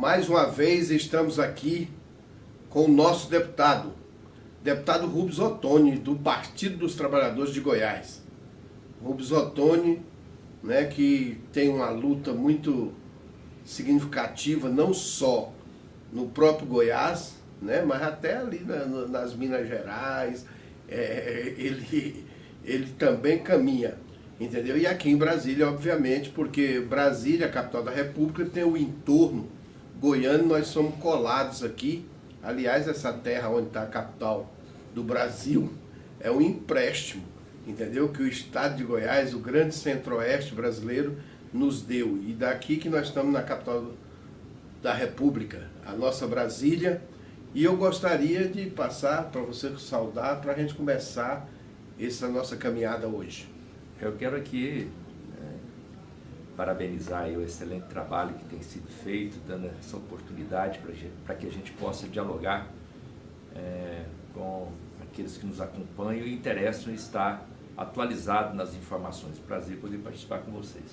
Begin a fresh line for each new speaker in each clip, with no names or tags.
Mais uma vez estamos aqui com o nosso deputado Rubens Ottoni, do Partido dos Trabalhadores de Goiás. Rubens Ottoni, né, que tem uma luta muito significativa, não só no próprio Goiás, né, mas até ali nas Minas Gerais, ele também caminha, entendeu? E aqui em Brasília, obviamente, porque Brasília, a capital da República, tem o entorno goiano, nós somos colados aqui. Aliás, essa terra onde está a capital do Brasil é um empréstimo, entendeu? Que o estado de Goiás, o grande centro-oeste brasileiro, nos deu. E daqui que nós estamos na capital da República, a nossa Brasília. E eu gostaria de passar para você saudar, para a gente começar essa nossa caminhada hoje.
Eu quero aqui parabenizar o excelente trabalho que tem sido feito, dando essa oportunidade para que a gente possa dialogar com aqueles que nos acompanham e interessam em estar atualizado nas informações. Prazer poder participar com vocês.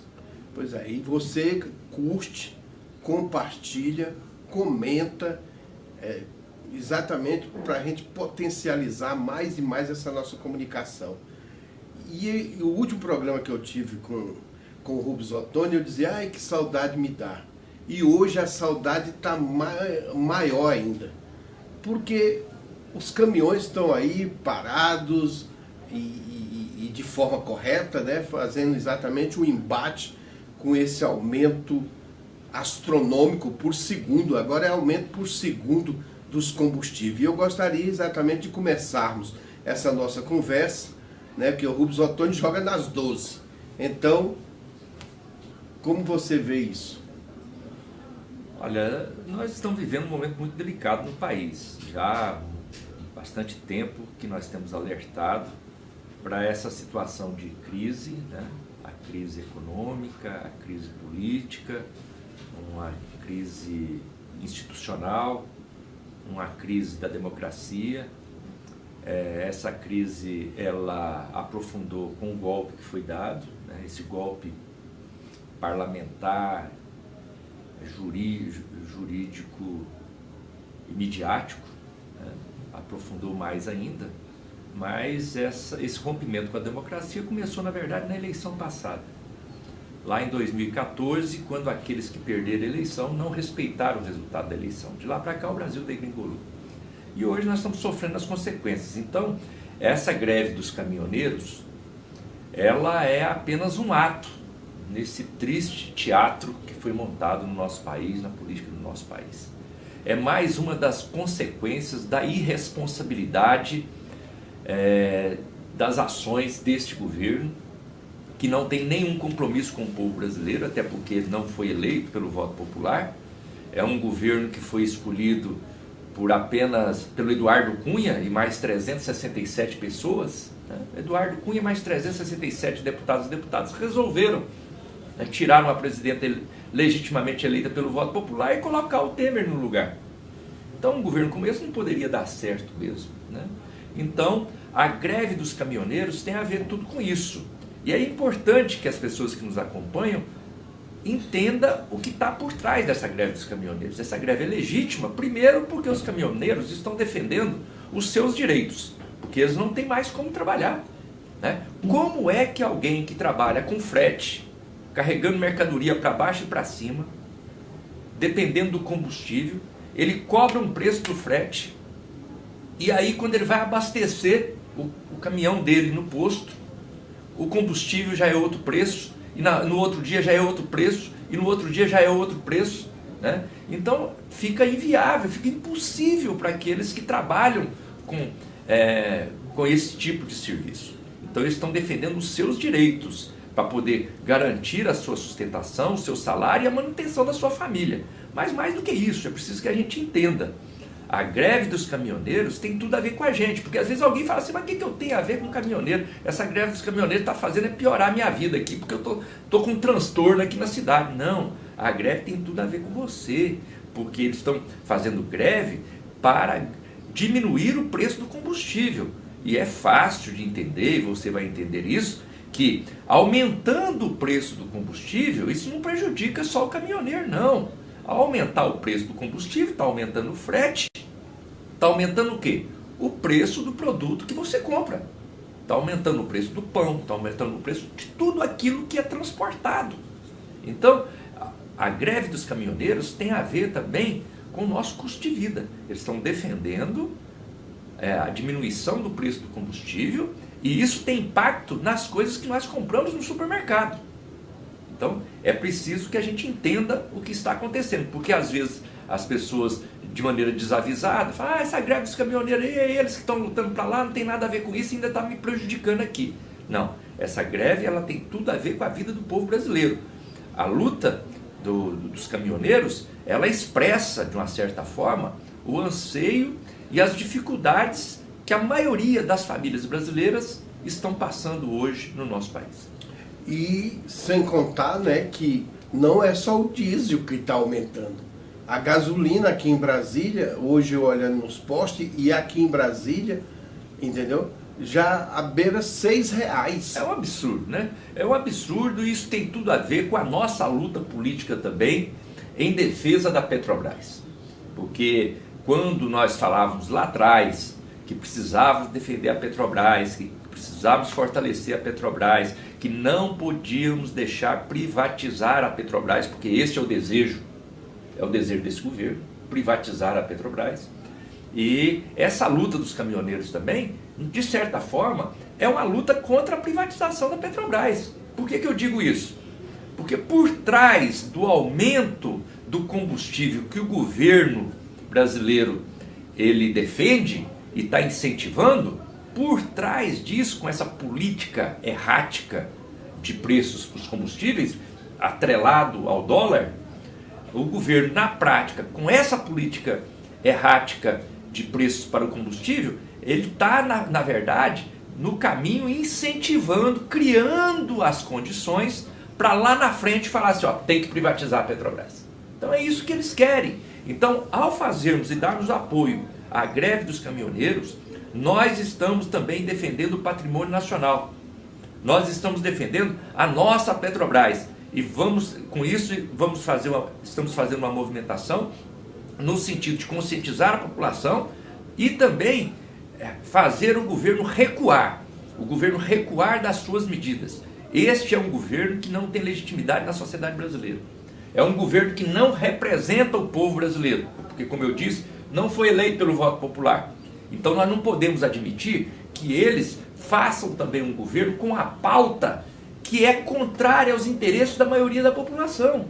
Pois é, e você curte, compartilha, comenta, exatamente para a gente potencializar mais e mais essa nossa comunicação. E o último programa que eu tive com o Rubens Ottoni, eu dizia, ai, que saudade me dá. E hoje a saudade está maior ainda, porque os caminhões estão aí parados e de forma correta, né, fazendo exatamente um embate com esse aumento astronômico por segundo. Agora é aumento por segundo dos combustíveis. E eu gostaria exatamente de começarmos essa nossa conversa, né, porque o Rubens Ottoni joga nas 12. Então, como você vê isso?
Olha, nós estamos vivendo um momento muito delicado no país. Já há bastante tempo que nós temos alertado para essa situação de crise, né? A crise econômica, a crise política, uma crise institucional, uma crise da democracia. Essa crise, ela aprofundou com o golpe que foi dado, né? Esse golpe parlamentar, jurídico e midiático, né? Aprofundou mais ainda, mas esse rompimento com a democracia começou, na verdade, na eleição passada. Lá em 2014, quando aqueles que perderam a eleição não respeitaram o resultado da eleição. De lá para cá, o Brasil degringolou. E hoje nós estamos sofrendo as consequências. Então, essa greve dos caminhoneiros, ela é apenas um ato nesse triste teatro que foi montado no nosso país, na política do nosso país. É mais uma das consequências da irresponsabilidade das ações deste governo, que não tem nenhum compromisso com o povo brasileiro, até porque ele não foi eleito pelo voto popular. É um governo que foi escolhido pelo Eduardo Cunha e mais 367 pessoas, né? Eduardo Cunha e mais 367 deputados e deputadas resolveram, né, tirar uma presidenta legitimamente eleita pelo voto popular e colocar o Temer no lugar. Então um governo como esse não poderia dar certo mesmo, né? Então a greve dos caminhoneiros tem a ver tudo com isso. E é importante que as pessoas que nos acompanham entenda o que está por trás dessa greve dos caminhoneiros. Essa greve é legítima, primeiro porque os caminhoneiros estão defendendo os seus direitos, porque eles não têm mais como trabalhar, né? Como é que alguém que trabalha com frete, carregando mercadoria para baixo e para cima, dependendo do combustível, ele cobra um preço do frete, e aí quando ele vai abastecer o caminhão dele no posto, o combustível já é outro preço, e no outro dia já é outro preço, e no outro dia já é outro preço, né? Então fica inviável, fica impossível para aqueles que trabalham com esse tipo de serviço. Então eles estão defendendo os seus direitos para poder garantir a sua sustentação, o seu salário e a manutenção da sua família. Mas mais do que isso, é preciso que a gente entenda. A greve dos caminhoneiros tem tudo a ver com a gente, porque às vezes alguém fala assim, mas o que eu tenho a ver com caminhoneiro? Essa greve dos caminhoneiros está fazendo é piorar a minha vida aqui, porque eu tô com um transtorno aqui na cidade. Não, a greve tem tudo a ver com você, porque eles estão fazendo greve para diminuir o preço do combustível. E é fácil de entender, e você vai entender isso, que aumentando o preço do combustível, isso não prejudica só o caminhoneiro, não. Ao aumentar o preço do combustível, está aumentando o frete, está aumentando o quê? O preço do produto que você compra. Está aumentando o preço do pão, está aumentando o preço de tudo aquilo que é transportado. Então, a greve dos caminhoneiros tem a ver também com o nosso custo de vida. Eles estão defendendo a diminuição do preço do combustível, e isso tem impacto nas coisas que nós compramos no supermercado. Então, é preciso que a gente entenda o que está acontecendo, porque às vezes as pessoas, de maneira desavisada, falam: essa greve dos caminhoneiros, eles que estão lutando para lá, não tem nada a ver com isso, ainda está me prejudicando aqui. Não, essa greve ela tem tudo a ver com a vida do povo brasileiro. A luta dos caminhoneiros, ela expressa, de uma certa forma, o anseio e as dificuldades que a maioria das famílias brasileiras estão passando hoje no nosso país.
E sem contar, né, que não é só o diesel que está aumentando. A gasolina aqui em Brasília, hoje eu olhando nos postos, e aqui em Brasília, entendeu? Já à beira R$6.
É um absurdo, né? É um absurdo, e isso tem tudo a ver com a nossa luta política também em defesa da Petrobras. Porque quando nós falávamos lá atrás que precisávamos defender a Petrobras, que precisávamos fortalecer a Petrobras, que não podíamos deixar privatizar a Petrobras, porque esse é o desejo desse governo, privatizar a Petrobras. E essa luta dos caminhoneiros também, de certa forma, é uma luta contra a privatização da Petrobras. Por que eu digo isso? Porque por trás do aumento do combustível que o governo brasileiro ele defende e está incentivando, por trás disso, com essa política errática de preços para os combustíveis, atrelado ao dólar, o governo, na prática, com essa política errática de preços para o combustível, ele está, na verdade, no caminho incentivando, criando as condições para lá na frente falar assim: ó, tem que privatizar a Petrobras. Então é isso que eles querem. Então, ao fazermos e darmos apoio à greve dos caminhoneiros, nós estamos também defendendo o patrimônio nacional. Nós estamos defendendo a nossa Petrobras. E com isso, estamos fazendo uma movimentação no sentido de conscientizar a população e também fazer o governo recuar das suas medidas. Este é um governo que não tem legitimidade na sociedade brasileira. É um governo que não representa o povo brasileiro, porque, como eu disse, não foi eleito pelo voto popular. Então nós não podemos admitir que eles façam também um governo com a pauta que é contrária aos interesses da maioria da população.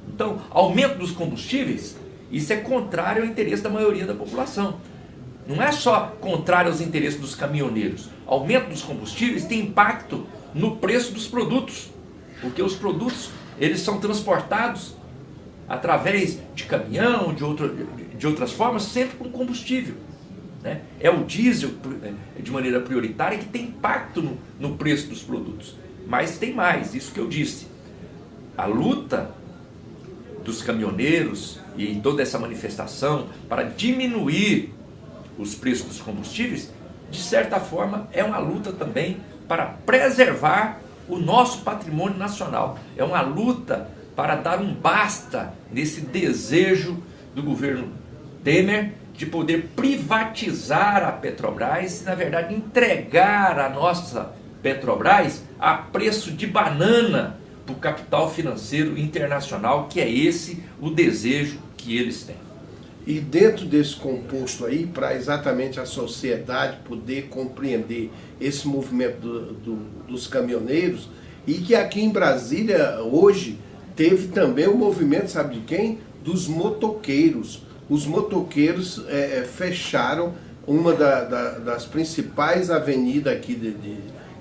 Então, aumento dos combustíveis, isso é contrário ao interesse da maioria da população. Não é só contrário aos interesses dos caminhoneiros. Aumento dos combustíveis tem impacto no preço dos produtos, porque os produtos eles são transportados através de caminhão, de outras formas, sempre com combustível. Né? É o diesel, de maneira prioritária, que tem impacto no preço dos produtos. Mas tem mais, isso que eu disse. A luta dos caminhoneiros e toda essa manifestação para diminuir os preços dos combustíveis, de certa forma, é uma luta também para preservar o nosso patrimônio nacional. É uma luta para dar um basta nesse desejo do governo Temer de poder privatizar a Petrobras e, na verdade, entregar a nossa Petrobras a preço de banana para o capital financeiro internacional, que é esse o desejo que eles têm.
E dentro desse composto aí, para exatamente a sociedade poder compreender esse movimento dos caminhoneiros, e que aqui em Brasília hoje teve também o movimento, sabe de quem? Dos motoqueiros. Os motoqueiros fecharam uma das principais avenidas aqui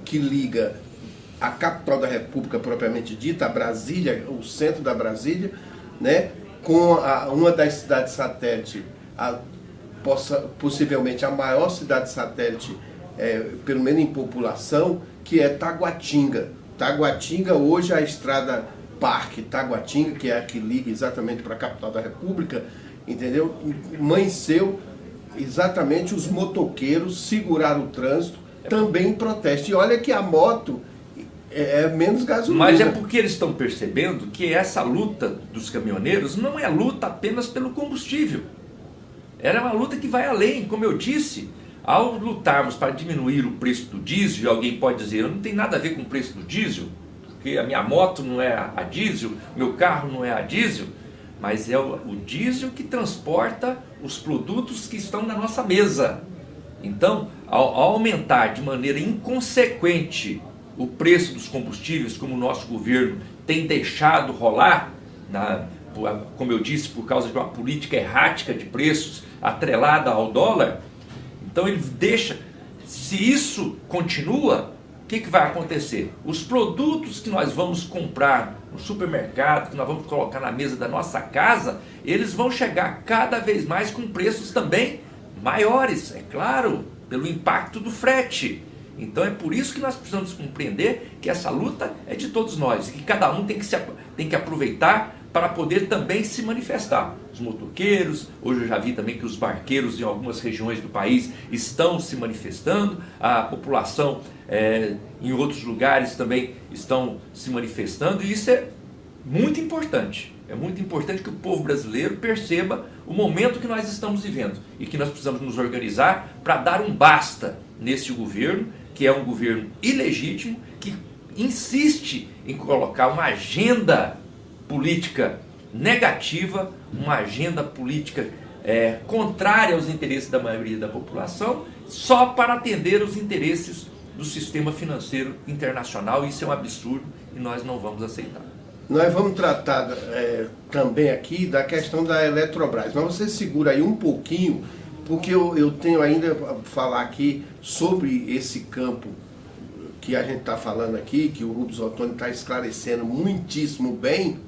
que liga a capital da República propriamente dita, a Brasília, o centro da Brasília, né, com uma das cidades satélite, possivelmente a maior cidade satélite, pelo menos em população, que é Taguatinga. Taguatinga, hoje a estrada Parque Taguatinga, que é a que liga exatamente para a capital da República, entendeu? Amanheceu exatamente os motoqueiros seguraram o trânsito, também em protesto. E olha que a moto É menos gasolina.
Mas é porque eles estão percebendo que essa luta dos caminhoneiros não é luta apenas pelo combustível. Ela é uma luta que vai além, como eu disse. Ao lutarmos para diminuir o preço do diesel, e alguém pode dizer, não tem nada a ver com o preço do diesel, porque a minha moto não é a diesel, meu carro não é a diesel, mas é o diesel que transporta os produtos que estão na nossa mesa. Então, ao aumentar de maneira inconsequente o preço dos combustíveis, como o nosso governo tem deixado rolar, como eu disse, por causa de uma política errática de preços atrelada ao dólar, então ele deixa, se isso continua, o que vai acontecer? Os produtos que nós vamos comprar no supermercado, que nós vamos colocar na mesa da nossa casa, eles vão chegar cada vez mais com preços também maiores, é claro, pelo impacto do frete. Então é por isso que nós precisamos compreender que essa luta é de todos nós, e que cada um tem que aproveitar para poder também se manifestar. Os motoqueiros, hoje eu já vi também que os barqueiros em algumas regiões do país estão se manifestando, a população em outros lugares também estão se manifestando, e isso é muito importante. É muito importante que o povo brasileiro perceba o momento que nós estamos vivendo e que nós precisamos nos organizar para dar um basta nesse governo, que é um governo ilegítimo, que insiste em colocar uma agenda política negativa, uma agenda política contrária aos interesses da maioria da população, só para atender os interesses do sistema financeiro internacional. Isso é um absurdo e nós não vamos aceitar.
Nós vamos tratar também aqui da questão da Eletrobras, mas você segura aí um pouquinho, porque eu tenho ainda a falar aqui sobre esse campo que a gente está falando aqui, que o Rubens Ottoni está esclarecendo muitíssimo bem,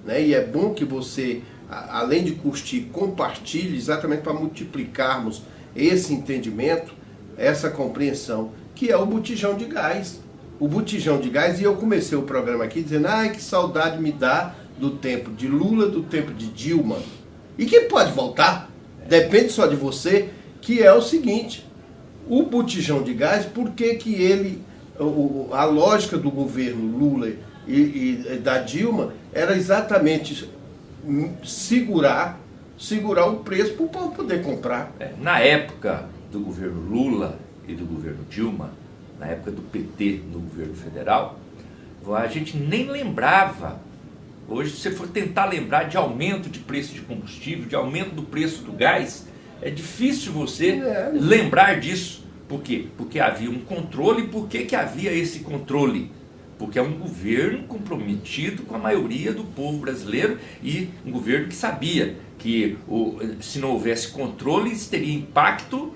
né? E é bom que você, além de curtir, compartilhe, exatamente para multiplicarmos esse entendimento, essa compreensão, que é o botijão de gás. O botijão de gás, e eu comecei o programa aqui dizendo, ai, que saudade me dá do tempo de Lula, do tempo de Dilma. E que pode voltar, depende só de você, que é o seguinte, o botijão de gás, por que que ele, a lógica do governo Lula e da Dilma era exatamente segurar o preço para o povo poder comprar.
Na época do governo Lula e do governo Dilma, na época do PT no governo federal, a gente nem lembrava. Hoje, se você for tentar lembrar de aumento de preço de combustível, de aumento do preço do gás, é difícil você lembrar disso. Por quê? Porque havia um controle. Por que que havia esse controle? Porque é um governo comprometido com a maioria do povo brasileiro e um governo que sabia que se não houvesse controle, isso teria impacto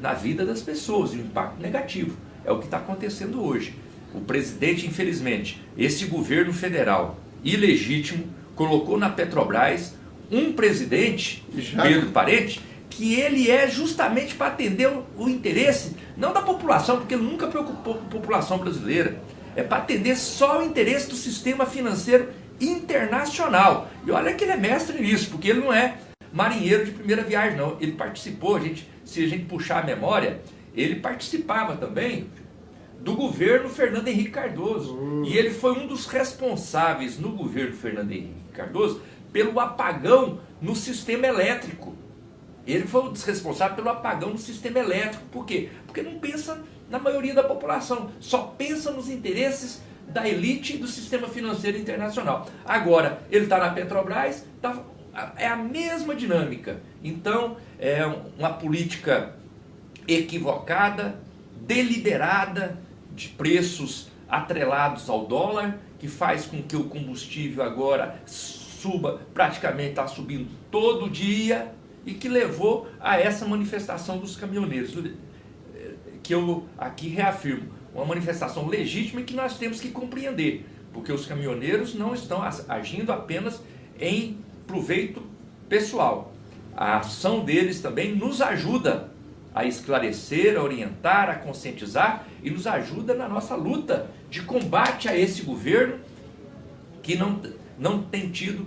na vida das pessoas, e um impacto negativo. É o que está acontecendo hoje. O presidente, infelizmente, esse governo federal ilegítimo, colocou na Petrobras um presidente, Pedro Parente, que ele é justamente para atender o interesse, não da população, porque ele nunca preocupou com a população brasileira, é para atender só o interesse do sistema financeiro internacional. E olha que ele é mestre nisso, porque ele não é marinheiro de primeira viagem, não. Ele participou, se a gente puxar a memória, ele participava também do governo Fernando Henrique Cardoso. E ele foi um dos responsáveis no governo Fernando Henrique Cardoso pelo apagão no sistema elétrico. Ele foi o responsável pelo apagão no sistema elétrico. Por quê? Porque não pensa na maioria da população, só pensa nos interesses da elite do sistema financeiro internacional. Agora, ele está na Petrobras, é a mesma dinâmica. Então, é uma política equivocada, deliberada, de preços atrelados ao dólar, que faz com que o combustível agora suba, praticamente está subindo todo dia, e que levou a essa manifestação dos caminhoneiros, que eu aqui reafirmo, uma manifestação legítima que nós temos que compreender, porque os caminhoneiros não estão agindo apenas em proveito pessoal. A ação deles também nos ajuda a esclarecer, a orientar, a conscientizar, e nos ajuda na nossa luta de combate a esse governo que não tem tido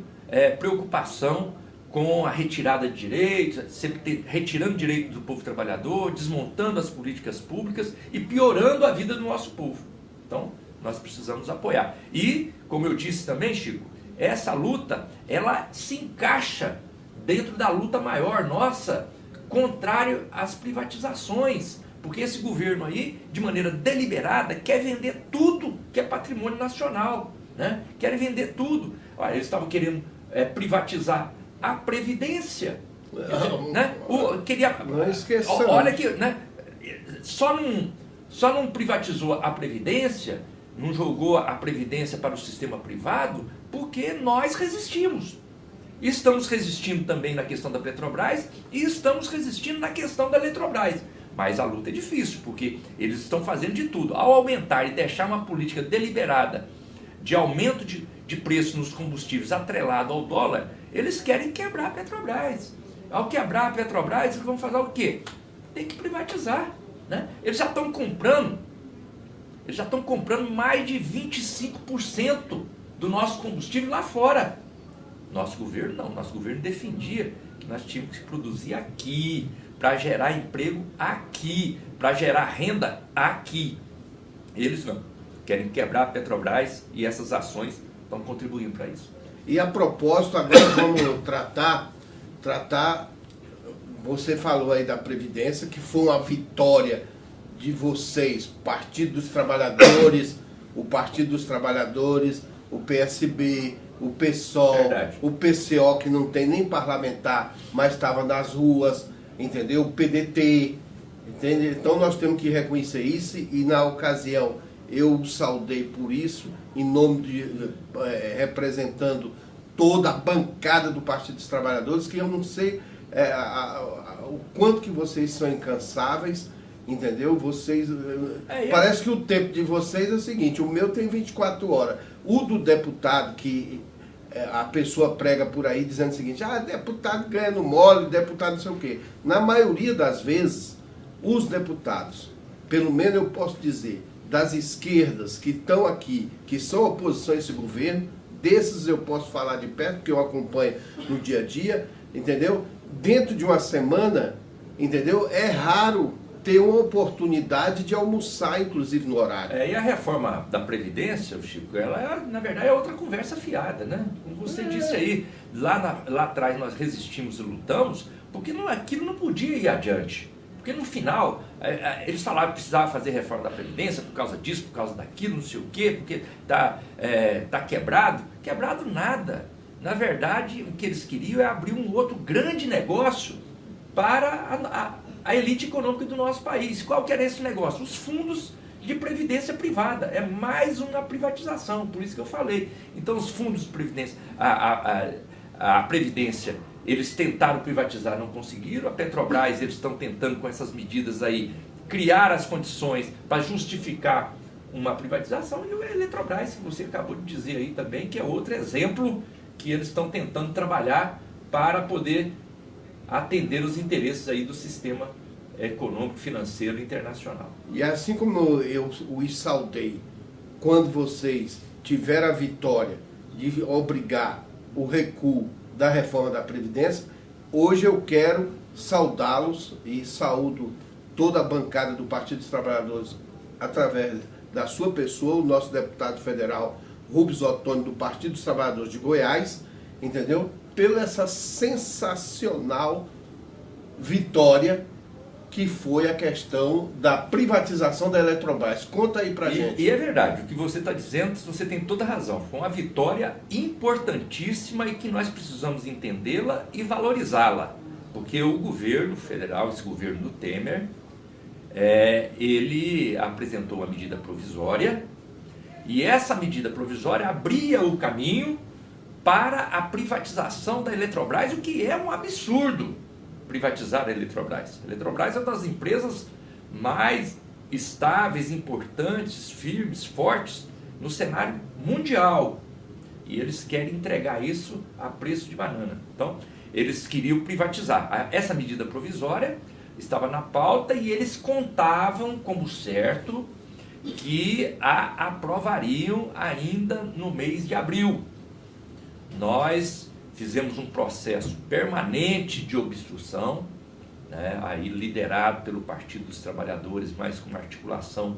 preocupação com a retirada de direitos, sempre retirando direitos do povo trabalhador, desmontando as políticas públicas e piorando a vida do nosso povo. Então, nós precisamos apoiar. E, como eu disse também, Chico, essa luta, ela se encaixa dentro da luta maior nossa, contrário às privatizações, porque esse governo aí, de maneira deliberada, quer vender tudo que é patrimônio nacional, né? Querem vender tudo. Olha, eles estavam querendo privatizar a Previdência, né?
Não esqueçamos.
Olha que, né? Só não privatizou a Previdência, não jogou a Previdência para o sistema privado, porque nós resistimos. Estamos resistindo também na questão da Petrobras e estamos resistindo na questão da Eletrobras. Mas a luta é difícil, porque eles estão fazendo de tudo. Ao aumentar e deixar uma política deliberada de aumento de preço nos combustíveis atrelado ao dólar, eles querem quebrar a Petrobras. Ao quebrar a Petrobras, eles vão fazer o quê? Tem que privatizar, né? Eles já estão comprando mais de 25% do nosso combustível lá fora. Nosso governo não, nosso governo defendia que nós tínhamos que produzir aqui, para gerar emprego aqui, para gerar renda aqui. Eles não, querem quebrar a Petrobras e essas ações estão contribuindo para isso.
E a propósito, agora vamos tratar, você falou aí da Previdência, que foi uma vitória de vocês, Partido dos Trabalhadores, o Partido dos Trabalhadores, o PSB, o PSOL,
Verdade.
o PCO, que não tem nem parlamentar, mas estava nas ruas, entendeu? O PDT, entende? Então nós temos que reconhecer isso, e na ocasião eu saudei por isso, em nome de, representando toda a bancada do Partido dos Trabalhadores, que eu não sei o quanto que vocês são incansáveis, entendeu? Vocês, parece que o tempo de vocês é o seguinte, o meu tem 24 horas, o do deputado, que a pessoa prega por aí dizendo o seguinte, deputado ganhando mole, deputado não sei o quê. Na maioria das vezes, os deputados, pelo menos eu posso dizer, das esquerdas que estão aqui, que são oposição a esse governo, desses eu posso falar de perto, porque eu acompanho no dia a dia, entendeu? Dentro de uma semana, entendeu? É raro ter uma oportunidade de almoçar, inclusive, no horário.
E a reforma da Previdência, Chico, ela, na verdade, é outra conversa fiada, né? Como você disse aí, lá atrás nós resistimos e lutamos, porque aquilo não podia ir adiante. Porque no final, eles falaram que precisava fazer reforma da Previdência por causa disso, por causa daquilo, não sei o quê, porque tá quebrado. Quebrado nada. Na verdade, o que eles queriam é abrir um outro grande negócio para a elite econômica do nosso país. Qual que era esse negócio? Os fundos de previdência privada. É mais uma privatização, por isso que eu falei. Então, os fundos de previdência, a Previdência, eles tentaram privatizar, não conseguiram. A Petrobras, eles estão tentando, com essas medidas aí, criar as condições para justificar uma privatização. E a Eletrobras, que você acabou de dizer aí também, que é outro exemplo que eles estão tentando trabalhar para poder atender os interesses aí do sistema econômico, financeiro internacional.
E assim como eu os saudei, quando vocês tiveram a vitória de obrigar o recuo da reforma da Previdência, hoje eu quero saudá-los e saúdo toda a bancada do Partido dos Trabalhadores através da sua pessoa, o nosso deputado federal Rubens Ottoni, do Partido dos Trabalhadores de Goiás, entendeu? Pela essa sensacional vitória que foi a questão da privatização da Eletrobras. Conta aí pra gente.
E é verdade, o que você está dizendo, você tem toda a razão. Foi uma vitória importantíssima e que nós precisamos entendê-la e valorizá-la. Porque o governo federal, esse governo do Temer, ele apresentou uma medida provisória, e essa medida provisória abria o caminho para a privatização da Eletrobras, o que é um absurdo, privatizar a Eletrobras. A Eletrobras é uma das empresas mais estáveis, importantes, firmes, fortes no cenário mundial. E eles querem entregar isso a preço de banana. Então, eles queriam privatizar. Essa medida provisória estava na pauta e eles contavam como certo que a aprovariam ainda no mês de abril. Nós fizemos um processo permanente de obstrução, né, aí liderado pelo Partido dos Trabalhadores, mas com uma articulação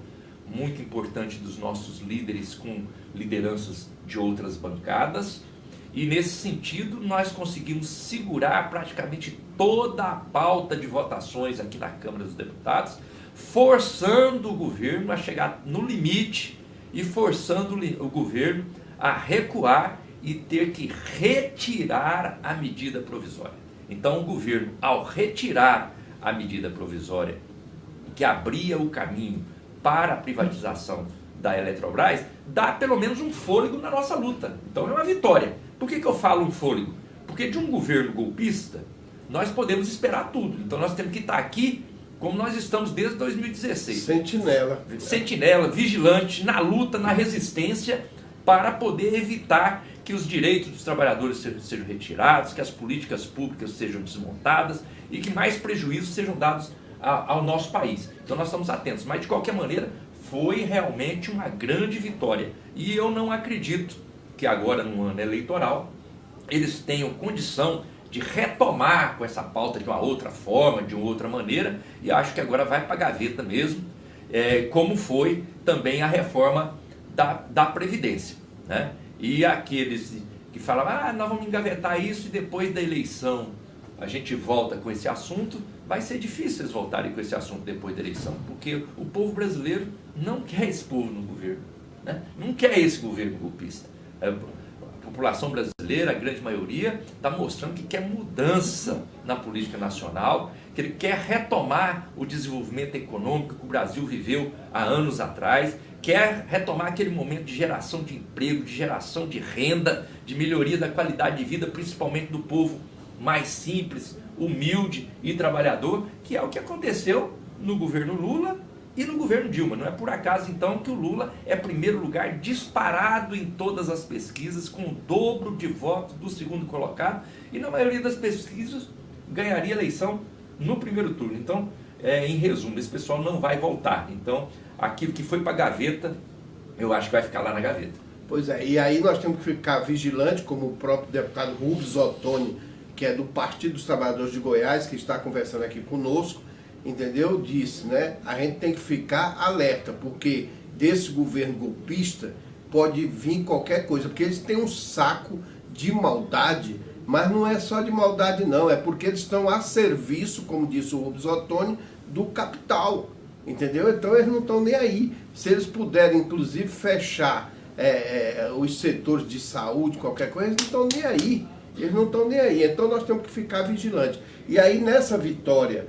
muito importante dos nossos líderes com lideranças de outras bancadas, e nesse sentido nós conseguimos segurar praticamente toda a pauta de votações aqui na Câmara dos Deputados, forçando o governo a chegar no limite e forçando o governo a recuar e ter que retirar a medida provisória. Então o governo, ao retirar a medida provisória que abria o caminho para a privatização da Eletrobras, dá pelo menos um fôlego na nossa luta. Então é uma vitória. Por que eu falo um fôlego? Porque de um governo golpista nós podemos esperar tudo. Então nós temos que estar aqui como nós estamos desde 2016. Sentinela, vigilante, na luta, na resistência, para poder evitar que os direitos dos trabalhadores sejam retirados, que as políticas públicas sejam desmontadas e que mais prejuízos sejam dados ao nosso país. Então nós estamos atentos, mas de qualquer maneira foi realmente uma grande vitória. E eu não acredito que agora, no ano eleitoral, eles tenham condição de retomar com essa pauta de uma outra forma, de uma outra maneira, e acho que agora vai para a gaveta mesmo, como foi também a reforma da Previdência, né? E aqueles que falavam, nós vamos engavetar isso e depois da eleição a gente volta com esse assunto, vai ser difícil eles voltarem com esse assunto depois da eleição, porque o povo brasileiro não quer esse povo no governo, né? Não quer esse governo golpista. A população brasileira, a grande maioria, está mostrando que quer mudança na política nacional, que ele quer retomar o desenvolvimento econômico que o Brasil viveu há anos atrás, quer retomar aquele momento de geração de emprego, de geração de renda, de melhoria da qualidade de vida, principalmente do povo mais simples, humilde e trabalhador, que é o que aconteceu no governo Lula e no governo Dilma. Não é por acaso, então, que o Lula é primeiro lugar disparado em todas as pesquisas, com o dobro de votos do segundo colocado, e na maioria das pesquisas ganharia eleição no primeiro turno. Então, em resumo, esse pessoal não vai voltar. Então, aquilo que foi para a gaveta, eu acho que vai ficar lá na gaveta.
Pois é, e aí nós temos que ficar vigilante, como o próprio deputado Rubens Ottoni, que é do Partido dos Trabalhadores de Goiás, que está conversando aqui conosco, entendeu? Disse, né? A gente tem que ficar alerta, porque desse governo golpista pode vir qualquer coisa, porque eles têm um saco de maldade, mas não é só de maldade não, é porque eles estão a serviço, como disse o Rubens Ottoni, do capital, entendeu? Então eles não estão nem aí. Se eles puderem, inclusive, fechar os setores de saúde, qualquer coisa, eles não estão nem aí. Eles não estão nem aí. Então nós temos que ficar vigilantes. E aí nessa vitória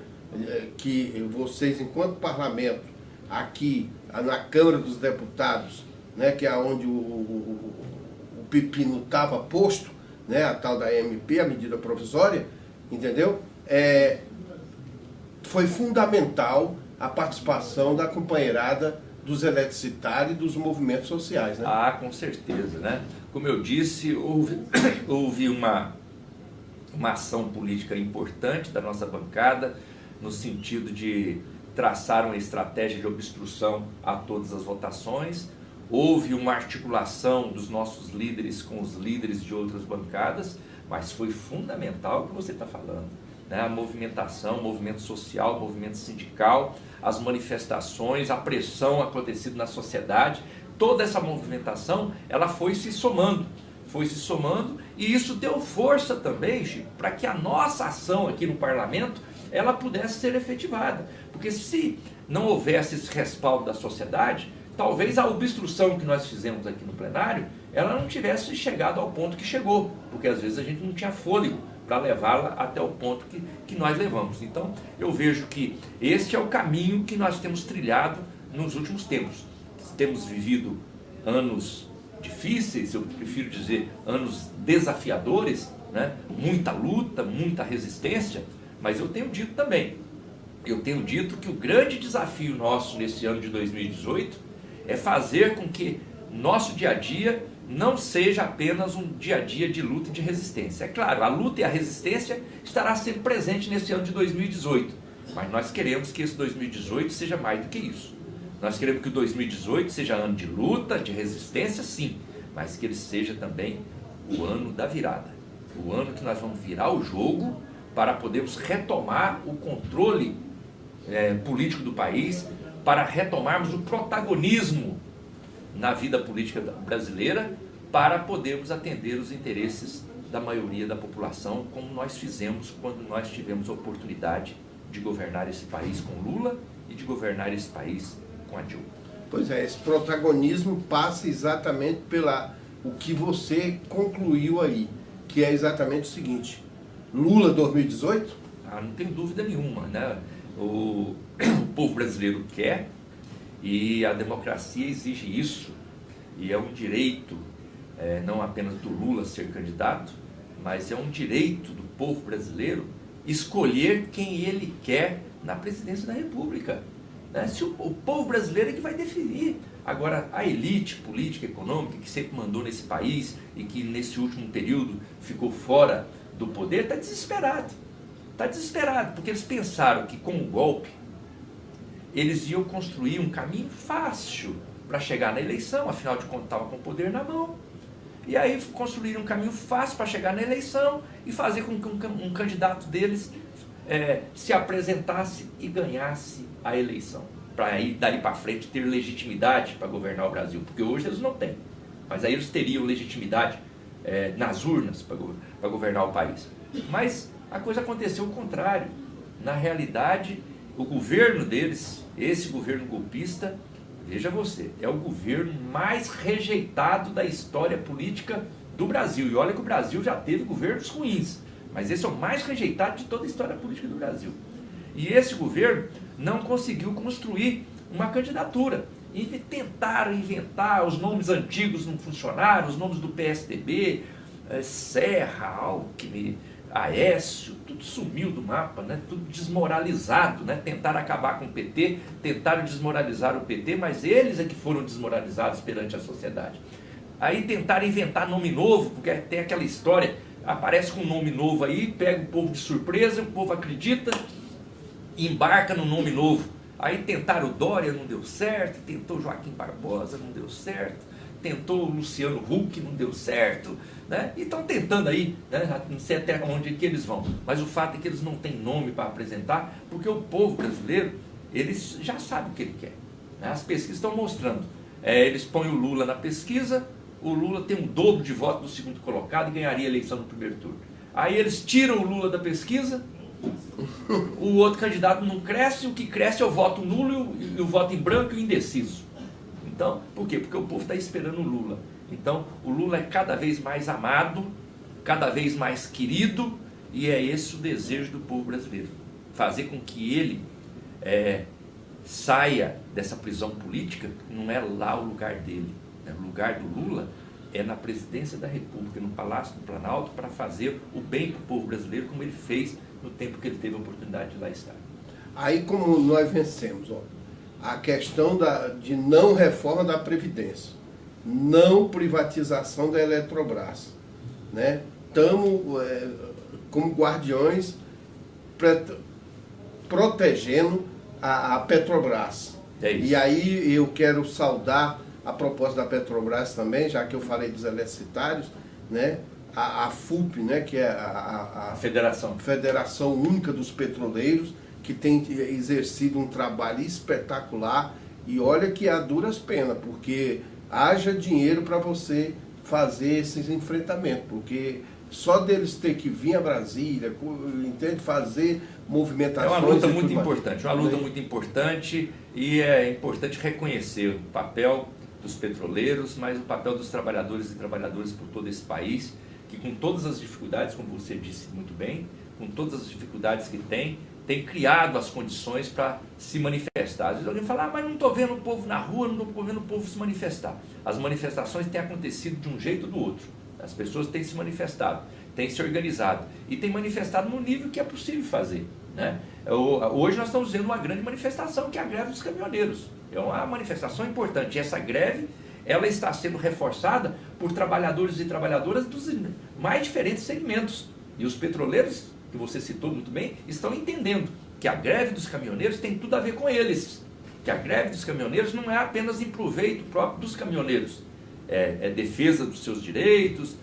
que vocês, enquanto parlamento, aqui na Câmara dos Deputados, né, que é onde o pepino estava posto, né, a tal da MP, a medida provisória, entendeu? Foi fundamental a participação da companheirada dos eletricitários e dos movimentos sociais, né?
Com certeza, né? Como eu disse, houve uma ação política importante da nossa bancada, no sentido de traçar uma estratégia de obstrução a todas as votações. Houve uma articulação dos nossos líderes com os líderes de outras bancadas, mas foi fundamental o que você está falando, né? A movimentação, o movimento social, o movimento sindical, as manifestações, a pressão acontecida na sociedade, toda essa movimentação, ela foi se somando, e isso deu força também, Chico, para que a nossa ação aqui no parlamento, ela pudesse ser efetivada, porque se não houvesse esse respaldo da sociedade, talvez a obstrução que nós fizemos aqui no plenário, ela não tivesse chegado ao ponto que chegou, porque às vezes a gente não tinha fôlego para levá-la até o ponto que nós levamos. Então, eu vejo que este é o caminho que nós temos trilhado nos últimos tempos. Temos vivido anos difíceis, eu prefiro dizer anos desafiadores, né? Muita luta, muita resistência, mas eu tenho dito também, que o grande desafio nosso nesse ano de 2018 é fazer com que nosso dia a dia não seja apenas um dia a dia de luta e de resistência. É claro, a luta e a resistência estará sempre presente nesse ano de 2018, mas nós queremos que esse 2018 seja mais do que isso. Nós queremos que o 2018 seja ano de luta, de resistência, sim, mas que ele seja também o ano da virada, o ano que nós vamos virar o jogo para podermos retomar o controle político do país, para retomarmos o protagonismo na vida política brasileira, para podermos atender os interesses da maioria da população, como nós fizemos quando nós tivemos a oportunidade de governar esse país com Lula e de governar esse país com a Dilma.
Pois é, esse protagonismo passa exatamente pela o que você concluiu aí, que é exatamente o seguinte: Lula 2018?
Não tem dúvida nenhuma, né? O povo brasileiro quer, e a democracia exige isso, e é um direito, não apenas do Lula ser candidato, mas é um direito do povo brasileiro escolher quem ele quer na presidência da República, né? Se o povo brasileiro é que vai definir. Agora, a elite política e econômica que sempre mandou nesse país e que nesse último período ficou fora do poder, está desesperado. Está desesperado, porque eles pensaram que com o golpe eles iam construir um caminho fácil para chegar na eleição, afinal de contas estava com o poder na mão. E aí construíram um caminho fácil para chegar na eleição e fazer com que um candidato deles se apresentasse e ganhasse a eleição, para aí dali para frente ter legitimidade para governar o Brasil, porque hoje eles não têm, mas aí eles teriam legitimidade nas urnas para governar o país. Mas a coisa aconteceu o contrário. Na realidade, o governo deles, esse governo golpista, veja você, é o governo mais rejeitado da história política do Brasil. E olha que o Brasil já teve governos ruins, mas esse é o mais rejeitado de toda a história política do Brasil. E esse governo não conseguiu construir uma candidatura. E tentaram inventar, os nomes antigos não funcionaram, os nomes do PSDB, Serra, Alckmin, Aécio, tudo sumiu do mapa, né? Tudo desmoralizado, né? Tentaram acabar com o PT, tentaram desmoralizar o PT, mas eles é que foram desmoralizados perante a sociedade. Aí tentaram inventar nome novo, porque tem aquela história, aparece com um nome novo aí, pega o povo de surpresa, o povo acredita e embarca no nome novo. Aí tentaram o Dória, não deu certo, tentou Joaquim Barbosa, não deu certo, tentou o Luciano Huck, não deu certo, né? E estão tentando aí, né? Não sei até onde que eles vão, mas o fato é que eles não têm nome para apresentar, porque o povo brasileiro, eles já sabem o que ele quer, né? As pesquisas estão mostrando, eles põem o Lula na pesquisa, o Lula tem um dobro de votos do segundo colocado e ganharia a eleição no primeiro turno. Aí eles tiram o Lula da pesquisa, o outro candidato não cresce, o que cresce é o voto nulo e o voto em branco e o indeciso. Então, por quê? Porque o povo está esperando o Lula. Então, o Lula é cada vez mais amado, cada vez mais querido, e é esse o desejo do povo brasileiro. Fazer com que ele saia dessa prisão política, não é lá o lugar dele. Né? O lugar do Lula é na presidência da República, no Palácio do Planalto, para fazer o bem para o povo brasileiro, como ele fez no tempo que ele teve a oportunidade de lá estar.
Aí como nós vencemos, a questão de não reforma da Previdência, não privatização da Eletrobras, né? Estamos como guardiões protegendo a Petrobras. E aí eu quero saudar a proposta da Petrobras também, já que eu falei dos eletricitários, né? A FUP, né? Que é a Federação Única dos Petroleiros, que tem exercido um trabalho espetacular, e olha que há duras penas, porque haja dinheiro para você fazer esses enfrentamentos, porque só deles ter que vir a Brasília, entende, fazer movimentações...
É uma luta muito importante, muito importante, e é importante reconhecer o papel dos petroleiros, mas o papel dos trabalhadores e trabalhadoras por todo esse país, que com todas as dificuldades, como você disse muito bem, com todas as dificuldades que tem criado as condições para se manifestar. Às vezes alguém fala, mas não estou vendo o povo na rua, não estou vendo o povo se manifestar. As manifestações têm acontecido de um jeito ou do outro. As pessoas têm se manifestado, têm se organizado e têm manifestado no nível que é possível fazer, né? Hoje nós estamos vendo uma grande manifestação, que é a greve dos caminhoneiros. É uma manifestação importante. E essa greve, ela está sendo reforçada por trabalhadores e trabalhadoras dos mais diferentes segmentos. E os petroleiros, que você citou muito bem, estão entendendo que a greve dos caminhoneiros tem tudo a ver com eles. Que a greve dos caminhoneiros não é apenas em proveito próprio dos caminhoneiros. É defesa dos seus direitos,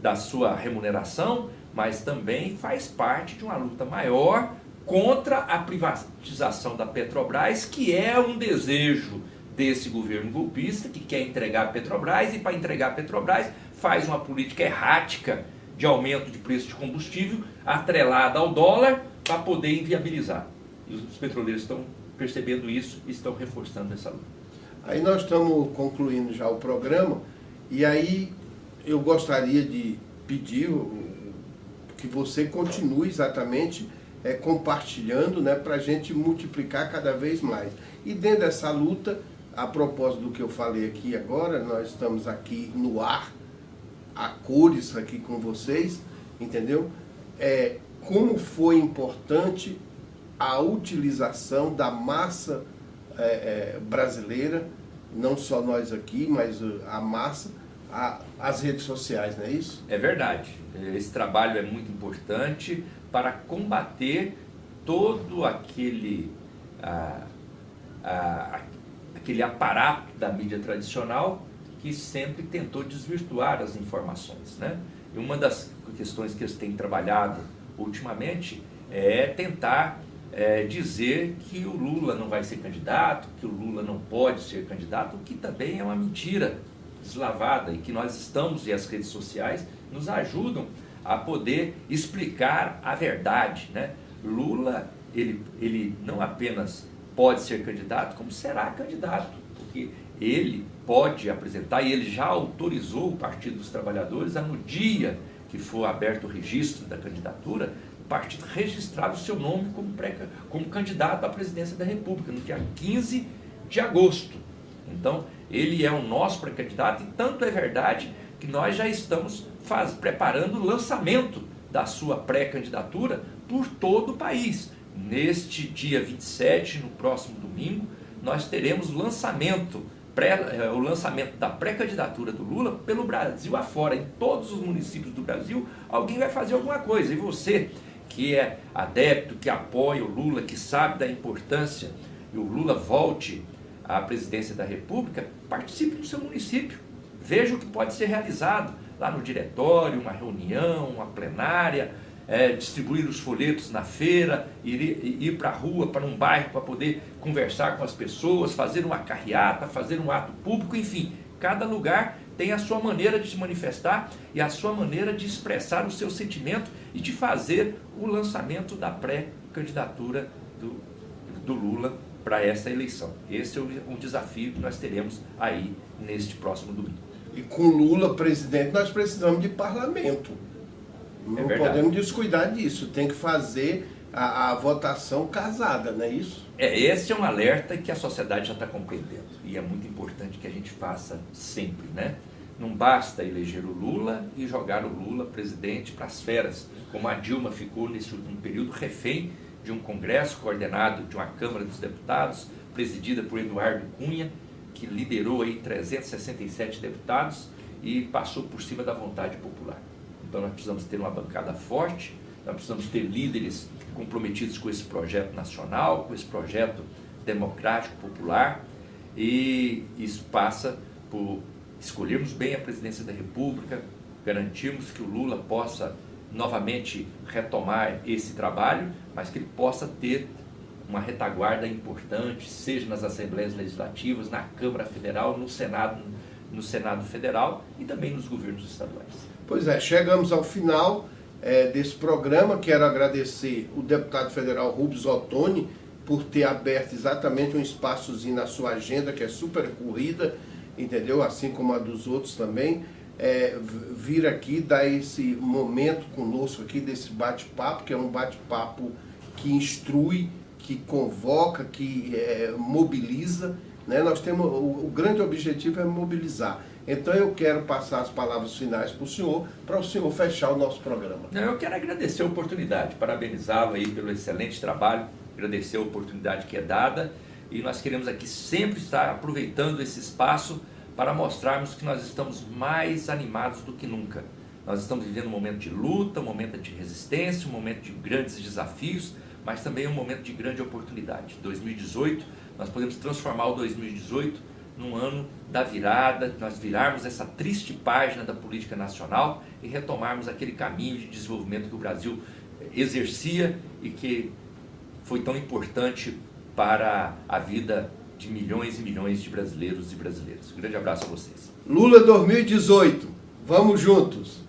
da sua remuneração, mas também faz parte de uma luta maior contra a privatização da Petrobras, que é um desejo desse governo golpista, que quer entregar a Petrobras, e para entregar a Petrobras faz uma política errática de aumento de preço de combustível, atrelada ao dólar, para poder inviabilizar. E os petroleiros estão percebendo isso e estão reforçando essa luta.
Aí nós estamos concluindo já o programa, e aí eu gostaria de pedir que você continue exatamente compartilhando, né, para a gente multiplicar cada vez mais. E dentro dessa luta, a propósito do que eu falei aqui agora, nós estamos aqui no ar, a cores aqui com vocês, entendeu? Como foi importante a utilização da massa brasileira, não só nós aqui, mas a massa, as redes sociais, não é isso? É verdade. Esse trabalho é muito importante para combater todo aquele aparato da mídia tradicional que sempre tentou desvirtuar as informações, né? E uma das questões que eles têm trabalhado ultimamente é tentar dizer que o Lula não vai ser candidato, que o Lula não pode ser candidato, o que também é uma mentira deslavada, e que nós estamos, e as redes sociais nos ajudam a poder explicar a verdade, né? Lula, ele não apenas pode ser candidato, como será candidato, porque ele pode apresentar, e ele já autorizou o Partido dos Trabalhadores a, no dia que for aberto o registro da candidatura, o partido registrar o seu nome como candidato à presidência da República, no dia 15 de agosto. Então, ele é o nosso pré-candidato, e tanto é verdade que nós já estamos preparando o lançamento da sua pré-candidatura por todo o país. Neste dia 27, no próximo domingo, nós teremos o lançamento da pré-candidatura do Lula pelo Brasil afora. Em todos os municípios do Brasil, alguém vai fazer alguma coisa. E você, que é adepto, que apoia o Lula, que sabe da importância e o Lula volte à presidência da República, participe do seu município. Veja o que pode ser realizado lá no diretório, uma reunião, uma plenária, distribuir os folhetos na feira, ir para a rua, para um bairro, para poder conversar com as pessoas, fazer uma carreata, fazer um ato público, enfim. Cada lugar tem a sua maneira de se manifestar e a sua maneira de expressar o seu sentimento e de fazer o lançamento da pré-candidatura do Lula para essa eleição. Esse é um desafio que nós teremos aí neste próximo domingo. E com Lula presidente, nós precisamos de parlamento. Não podemos descuidar disso, tem que fazer a votação casada, não é isso? Esse é um alerta que a sociedade já está compreendendo, e é muito importante que a gente faça sempre, né? Não basta eleger o Lula e jogar o Lula presidente para as feras, como a Dilma ficou nesse último período, refém de um congresso coordenado de uma Câmara dos Deputados, presidida por Eduardo Cunha, que liderou aí 367 deputados e passou por cima da vontade popular. Então nós precisamos ter uma bancada forte, nós precisamos ter líderes comprometidos com esse projeto nacional, com esse projeto democrático, popular, e isso passa por escolhermos bem a presidência da República, garantirmos que o Lula possa novamente retomar esse trabalho, mas que ele possa ter uma retaguarda importante, seja nas Assembleias Legislativas, na Câmara Federal, no Senado Federal e também nos governos estaduais. Pois é, chegamos ao final desse programa. Quero agradecer o deputado federal Rubens Ottoni por ter aberto exatamente um espaçozinho na sua agenda, que é super corrida, entendeu? Assim como a dos outros também. Vir aqui, dar esse momento conosco aqui, desse bate-papo, que é um bate-papo que instrui, que convoca, que mobiliza, né? Nós temos, o grande objetivo é mobilizar. Então eu quero passar as palavras finais para o senhor fechar o nosso programa. Eu quero agradecer a oportunidade, parabenizá-lo aí pelo excelente trabalho, agradecer a oportunidade que é dada, e nós queremos aqui sempre estar aproveitando esse espaço para mostrarmos que nós estamos mais animados do que nunca. Nós estamos vivendo um momento de luta, um momento de resistência, um momento de grandes desafios, mas também um momento de grande oportunidade. 2018, nós podemos transformar o 2018 num ano da virada, nós virarmos essa triste página da política nacional e retomarmos aquele caminho de desenvolvimento que o Brasil exercia e que
foi tão importante para a vida de milhões e milhões de brasileiros e brasileiras. Um grande abraço a vocês.
Lula 2018, vamos juntos!